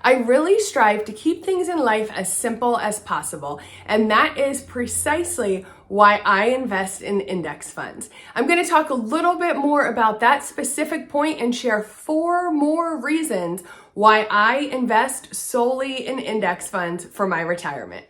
I really strive to keep things in life as simple as possible, and that is precisely why I invest in index funds. I'm going to talk a little bit more about that specific point and share 4 more reasons why I invest solely in index funds for my retirement.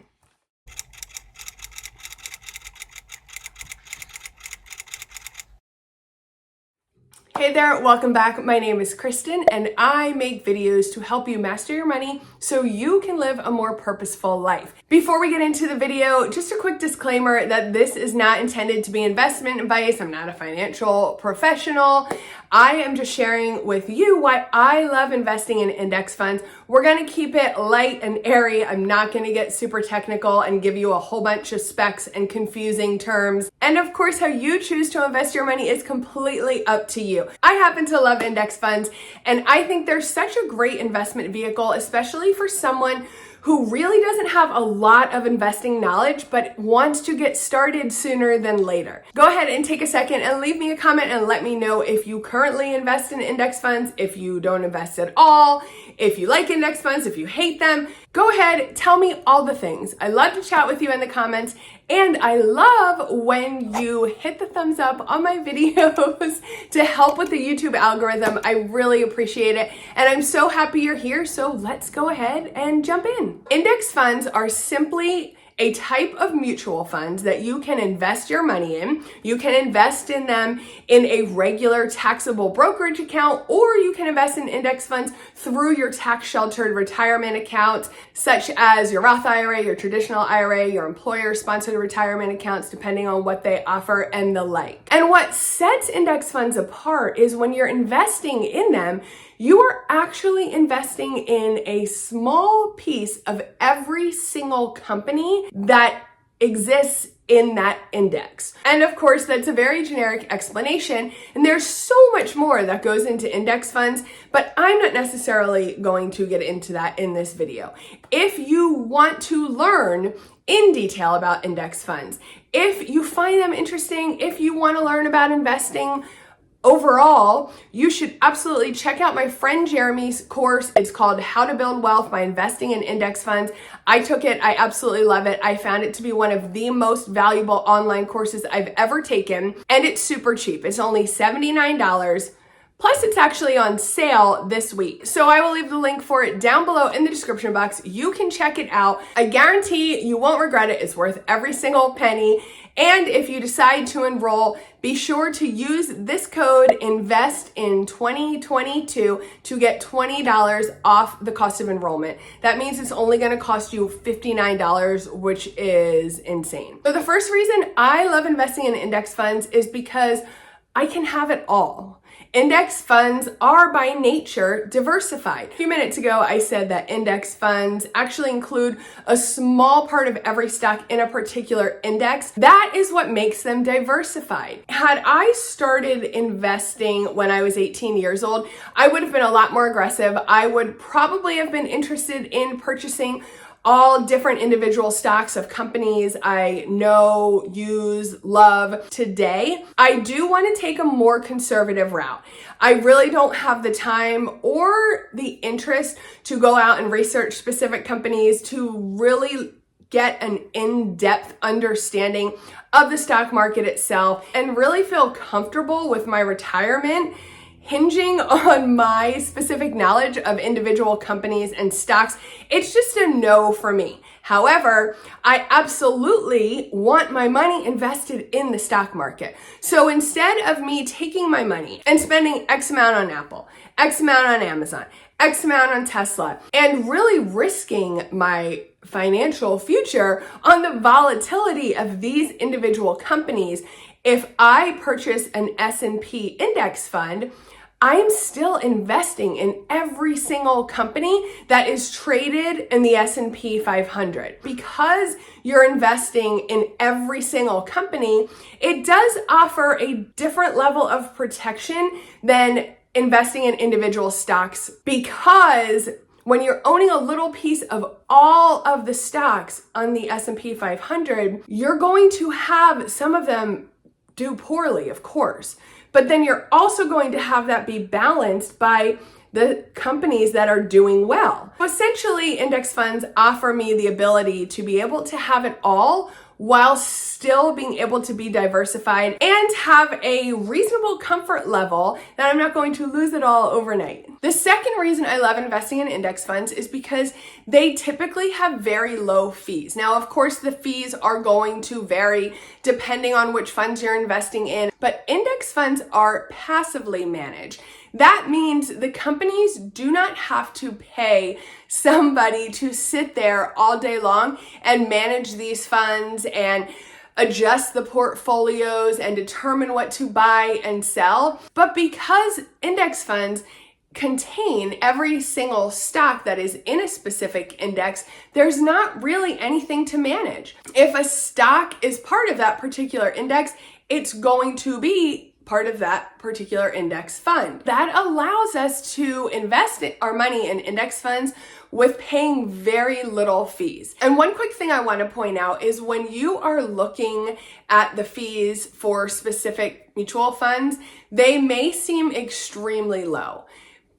Hey there, welcome back. My name is Kristin and I make videos to help you master your money so you can live a more purposeful life. Before we get into the video, just a quick disclaimer that this is not intended to be investment advice. I'm not a financial professional. I am just sharing with you why I love investing in index funds. We're going to keep it light and airy. I'm not going to get super technical and give you a whole bunch of specs and confusing terms. And of course, how you choose to invest your money is completely up to you. I happen to love index funds, and I think they're such a great investment vehicle, especially for someone who really doesn't have a lot of investing knowledge but wants to get started sooner than later. Go ahead and take a second and leave me a comment and let me know if you currently invest in index funds, if you don't invest at all, if you like index funds, if you hate them. Go ahead, tell me all the things. I love to chat with you in the comments, and I love when you hit the thumbs up on my videos to help with the YouTube algorithm. I really appreciate it, and I'm so happy you're here, so let's go ahead and jump in. Index funds are simply a type of mutual funds that you can invest your money in. You can invest in them in a regular taxable brokerage account, or you can invest in index funds through your tax sheltered retirement accounts, such as your Roth IRA, your traditional IRA, your employer sponsored retirement accounts, depending on what they offer and the like. And what sets index funds apart is when you're investing in them, you are actually investing in a small piece of every single company that exists in that index. And of course, that's a very generic explanation, and there's so much more that goes into index funds, but I'm not necessarily going to get into that in this video. If you want to learn in detail about index funds, if you find them interesting, if you want to learn about investing overall, you should absolutely check out my friend Jeremy's course. It's called How to Build Wealth by Investing in Index Funds. I took it. I absolutely love it. I found it to be one of the most valuable online courses I've ever taken, and it's super cheap. It's only $79. Plus, it's actually on sale this week. So I will leave the link for it down below in the description box. You can check it out. I guarantee you won't regret it. It's worth every single penny. And if you decide to enroll, be sure to use this code INVEST in 2022 to get $20 off the cost of enrollment. That means it's only going to cost you $59, which is insane. So the first reason I love investing in index funds is because I can have it all. Index funds are by nature diversified. A few minutes ago, I said that index funds actually include a small part of every stock in a particular index. That is what makes them diversified. Had I started investing when I was 18 years old, I would have been a lot more aggressive. I would probably have been interested in purchasing all different individual stocks of companies I know, use, love today. I do want to take a more conservative route. I really don't have the time or the interest to go out and research specific companies to really get an in-depth understanding of the stock market itself and really feel comfortable with my retirement hinging on my specific knowledge of individual companies and stocks. It's just a no for me. However, I absolutely want my money invested in the stock market. So instead of me taking my money and spending X amount on Apple, X amount on Amazon, X amount on Tesla, and really risking my financial future on the volatility of these individual companies, if I purchase an S&P index fund, I am still investing in every single company that is traded in the S&P 500. Because you're investing in every single company, it does offer a different level of protection than investing in individual stocks, because when you're owning a little piece of all of the stocks on the S&P 500, you're going to have some of them do poorly, of course. But then you're also going to have that be balanced by the companies that are doing well. Essentially, index funds offer me the ability to be able to have it all while still being able to be diversified and have a reasonable comfort level that I'm not going to lose it all overnight. The second reason I love investing in index funds is because they typically have very low fees. Now, of course, the fees are going to vary depending on which funds you're investing in, but index funds are passively managed. That means the companies do not have to pay somebody to sit there all day long and manage these funds and adjust the portfolios and determine what to buy and sell. But because index funds contain every single stock that is in a specific index, there's not really anything to manage. If a stock is part of that particular index, it's going to be part of that particular index fund. That allows us to invest our money in index funds with paying very little fees. And one quick thing I want to point out is when you are looking at the fees for specific mutual funds, they may seem extremely low.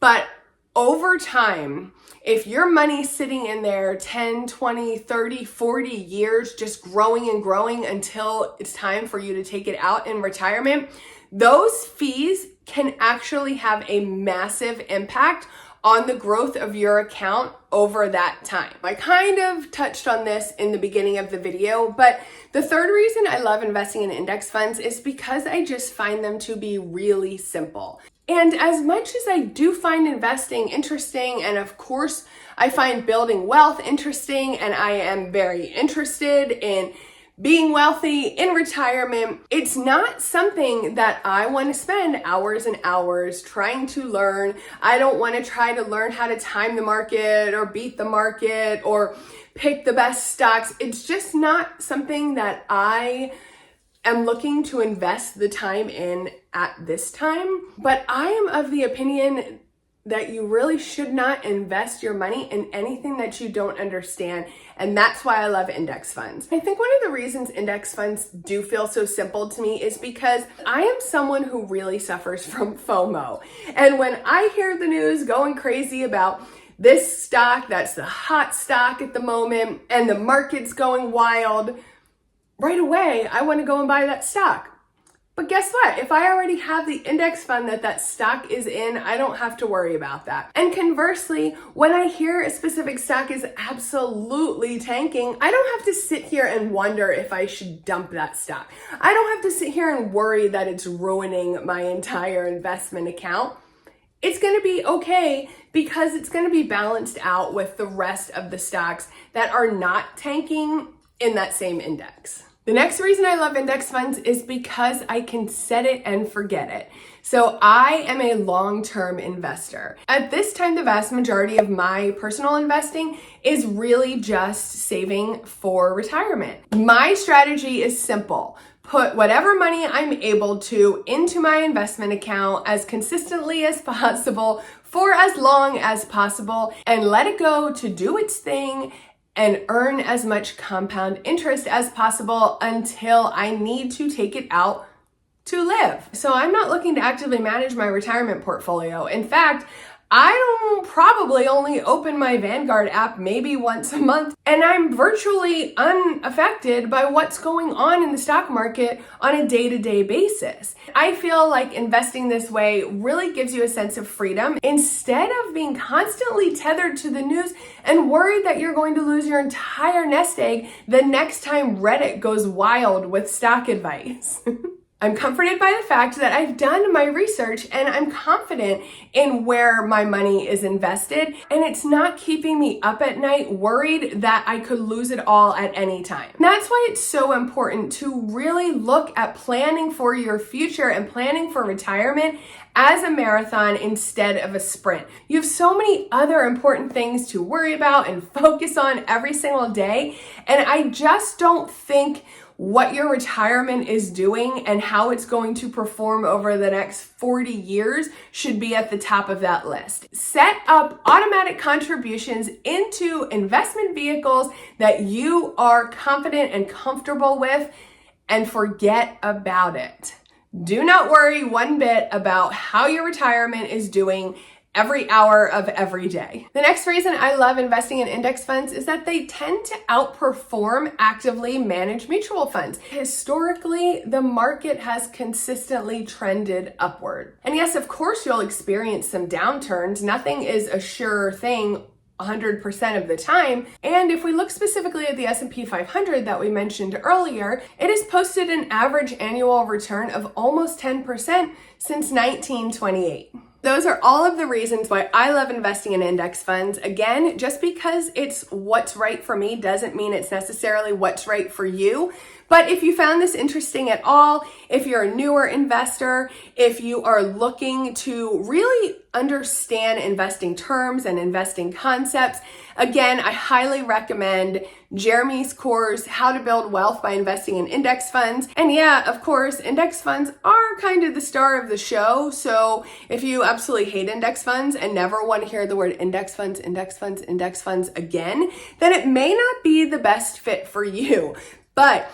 But over time, if your money's sitting in there 10, 20, 30, 40 years, just growing and growing until it's time for you to take it out in retirement, those fees can actually have a massive impact on the growth of your account over that time. I kind of touched on this in the beginning of the video, but the third reason I love investing in index funds is because I just find them to be really simple. And as much as I do find investing interesting, and of course I find building wealth interesting, and I am very interested in being wealthy in retirement, it's not something that I want to spend hours and hours trying to learn. I don't want to try to learn how to time the market or beat the market or pick the best stocks. It's just not something that I am looking to invest the time in at this time. But I am of the opinion that you really should not invest your money in anything that you don't understand. And that's why I love index funds. I think one of the reasons index funds do feel so simple to me is because I am someone who really suffers from FOMO. And when I hear the news going crazy about this stock that's the hot stock at the moment and the market's going wild, right away, I want to go and buy that stock. But guess what? If I already have the index fund that stock is in, I don't have to worry about that. And conversely, when I hear a specific stock is absolutely tanking, I don't have to sit here and wonder if I should dump that stock. I don't have to sit here and worry that it's ruining my entire investment account. It's going to be okay because it's going to be balanced out with the rest of the stocks that are not tanking in that same index. The next reason I love index funds is because I can set it and forget it. So I am a long-term investor. At this time, the vast majority of my personal investing is really just saving for retirement. My strategy is simple. Put whatever money I'm able to into my investment account as consistently as possible for as long as possible and let it go to do its thing and earn as much compound interest as possible until I need to take it out to live. So I'm not looking to actively manage my retirement portfolio. In fact, I don't probably only open my Vanguard app maybe once a month, and I'm virtually unaffected by what's going on in the stock market on a day-to-day basis. I feel like investing this way really gives you a sense of freedom instead of being constantly tethered to the news and worried that you're going to lose your entire nest egg the next time Reddit goes wild with stock advice. I'm comforted by the fact that I've done my research and I'm confident in where my money is invested, and it's not keeping me up at night worried that I could lose it all at any time. And that's why it's so important to really look at planning for your future and planning for retirement as a marathon instead of a sprint. You have so many other important things to worry about and focus on every single day, and I just don't think what your retirement is doing and how it's going to perform over the next 40 years should be at the top of that list. Set up automatic contributions into investment vehicles that you are confident and comfortable with, and forget about it. Do not worry one bit about how your retirement is doing every hour of every day. The next reason I love investing in index funds is that they tend to outperform actively managed mutual funds. Historically, the market has consistently trended upward. And yes, of course, you'll experience some downturns. Nothing is a sure thing 100% of the time. And if we look specifically at the S&P 500 that we mentioned earlier, it has posted an average annual return of almost 10% since 1928. Those are all of the reasons why I love investing in index funds. Again, just because it's what's right for me doesn't mean it's necessarily what's right for you. But if you found this interesting at all, if you're a newer investor, if you are looking to really understand investing terms and investing concepts, again, I highly recommend Jeremy's course, How to Build Wealth by Investing in Index Funds. And yeah, of course, index funds are kind of the star of the show. So if you absolutely hate index funds and never want to hear the word index funds, index funds, index funds again, then it may not be the best fit for you. But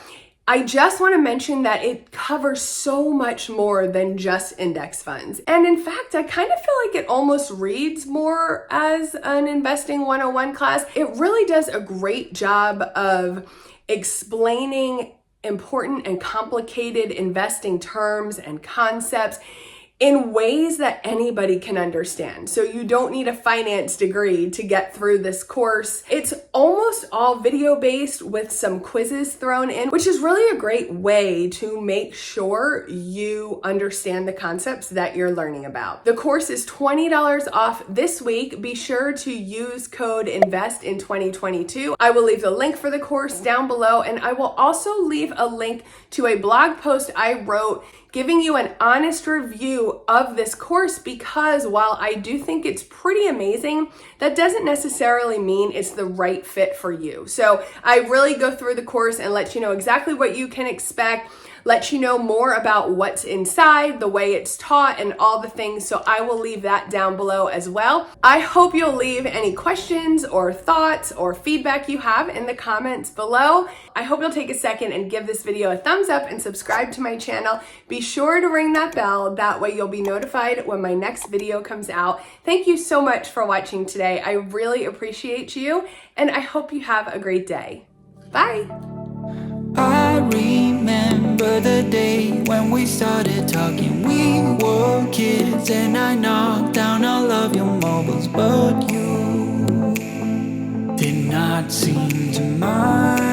I just want to mention that it covers so much more than just index funds. And in fact, I kind of feel like it almost reads more as an investing 101 class. It really does a great job of explaining important and complicated investing terms and concepts in ways that anybody can understand. So you don't need a finance degree to get through this course. It's almost all video based with some quizzes thrown in, which is really a great way to make sure you understand the concepts that you're learning about. The course is $20 off this week. Be sure to use code INVEST in 2022. I will leave the link for the course down below, and I will also leave a link to a blog post I wrote giving you an honest review of this course, because while I do think it's pretty amazing, that doesn't necessarily mean it's the right fit for you. So I really go through the course and let you know exactly what you can expect, let you know more about what's inside, the way it's taught, and all the things. So I will leave that down below as well. I hope you'll leave any questions or thoughts or feedback you have in the comments below. I hope you'll take a second and give this video a thumbs up and subscribe to my channel. Be sure to ring that bell. That way you'll be notified when my next video comes out. Thank you so much for watching today. I really appreciate you, and I hope you have a great day. Bye. I remember the day when we started talking. We were kids and I knocked down all of your mobiles, but you did not seem to mind.